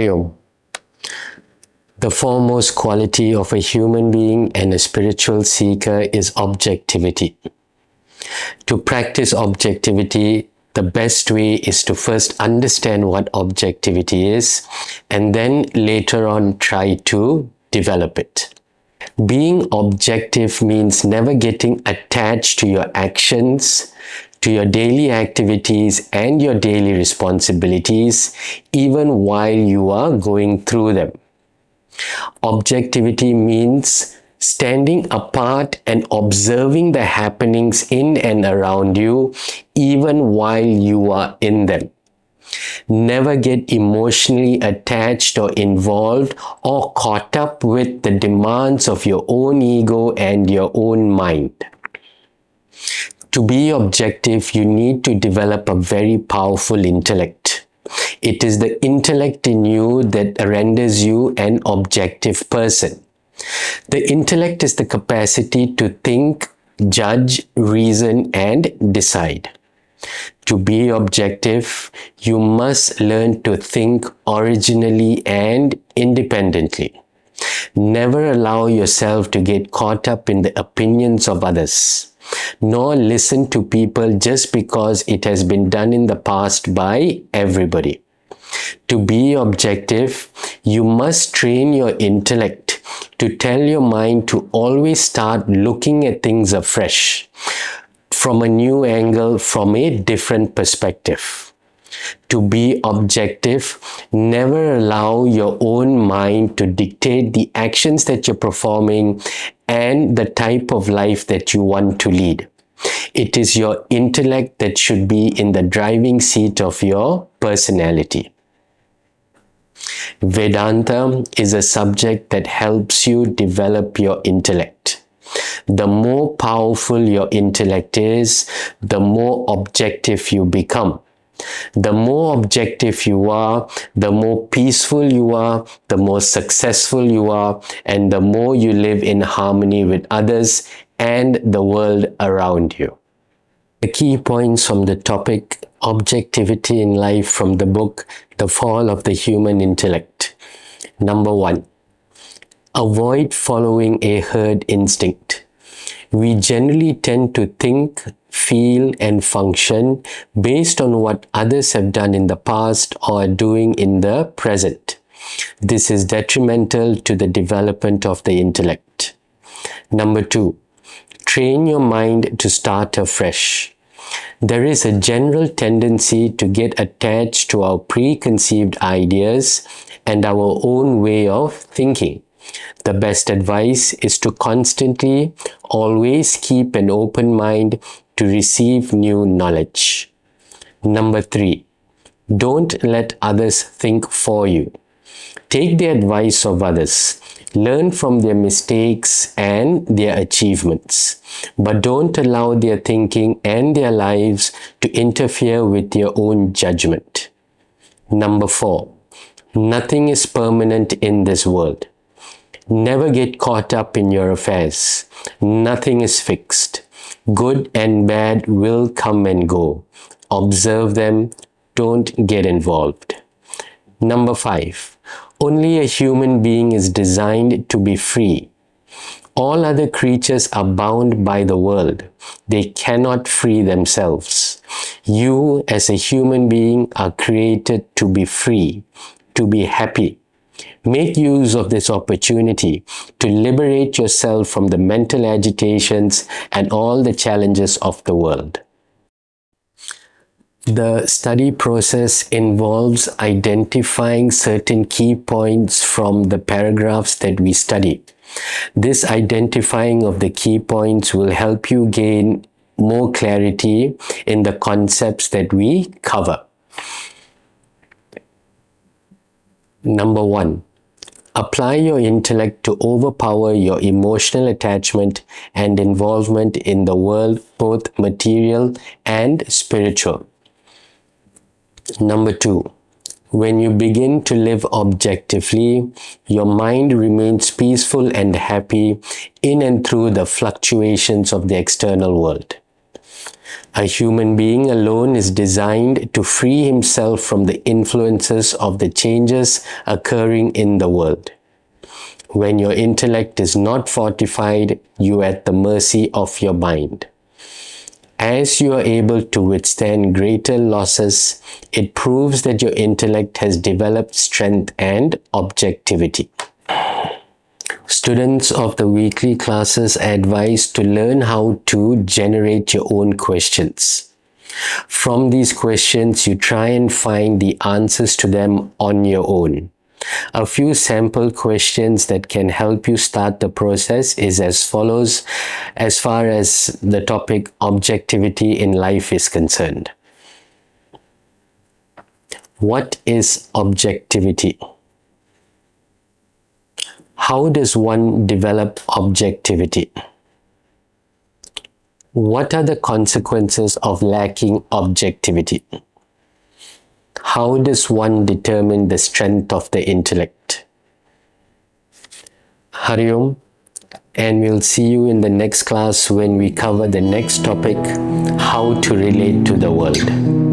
Hariom. The foremost quality of a human being and a spiritual seeker is objectivity. To practice objectivity, the best way is to first understand what objectivity is and then later on try to develop it. Being objective means never getting attached to your actions, to your daily activities and your daily responsibilities, even while you are going through them. Objectivity means standing apart and observing the happenings in and around you, even while you are in them. Never get emotionally attached or involved or caught up with the demands of your own ego and your own mind. To be objective, you need to develop a very powerful intellect. It is the intellect in you that renders you an objective person. The intellect is the capacity to think, judge, reason, and decide. To be objective, you must learn to think originally and independently. Never allow yourself to get caught up in the opinions of others, nor listen to people just because it has been done in the past by everybody. To be objective, you must train your intellect to tell your mind to always start looking at things afresh, from a new angle, from a different perspective. To be objective, never allow your own mind to dictate the actions that you're performing and the type of life that you want to lead. It is your intellect that should be in the driving seat of your personality. Vedanta is a subject that helps you develop your intellect. The more powerful your intellect is, the more objective you become. The more objective you are, the more peaceful you are, the more successful you are, and the more you live in harmony with others and the world around you. The key points from the topic Objectivity in Life from the book The Fall of the Human Intellect. Number 1. Avoid following a herd instinct. We generally tend to think, feel, and function based on what others have done in the past or are doing in the present. This is detrimental to the development of the intellect. Number 2. Train your mind to start afresh. There is a general tendency to get attached to our preconceived ideas and our own way of thinking. The best advice is to constantly, always keep an open mind to receive new knowledge. Number 3. Don't let others think for you. Take the advice of others. Learn from their mistakes and their achievements, but don't allow their thinking and their lives to interfere with your own judgment. Number 4. Nothing is permanent in this world. Never get caught up in your affairs. Nothing is fixed. Good and bad will come and go. Observe them. Don't get involved. Number 5. Only a human being is designed to be free. All other creatures are bound by the world. They cannot free themselves. You, as a human being, are created to be free, to be happy. Make use of this opportunity to liberate yourself from the mental agitations and all the challenges of the world. The study process involves identifying certain key points from the paragraphs that we study. This identifying of the key points will help you gain more clarity in the concepts that we cover. Number 1. Apply your intellect to overpower your emotional attachment and involvement in the world, both material and spiritual. Number 2. When you begin to live objectively, your mind remains peaceful and happy in and through the fluctuations of the external world. A human being alone is designed to free himself from the influences of the changes occurring in the world. When your intellect is not fortified, you are at the mercy of your mind. As you are able to withstand greater losses, it proves that your intellect has developed strength and objectivity. Students of the weekly classes are advised to learn how to generate your own questions. From these questions, you try and find the answers to them on your own. A few sample questions that can help you start the process is as follows as far as the topic objectivity in life is concerned. What is objectivity? How does one develop objectivity? What are the consequences of lacking objectivity? How does one determine the strength of the intellect? Hari Om, and we'll see you in the next class when we cover the next topic, how to relate to the world.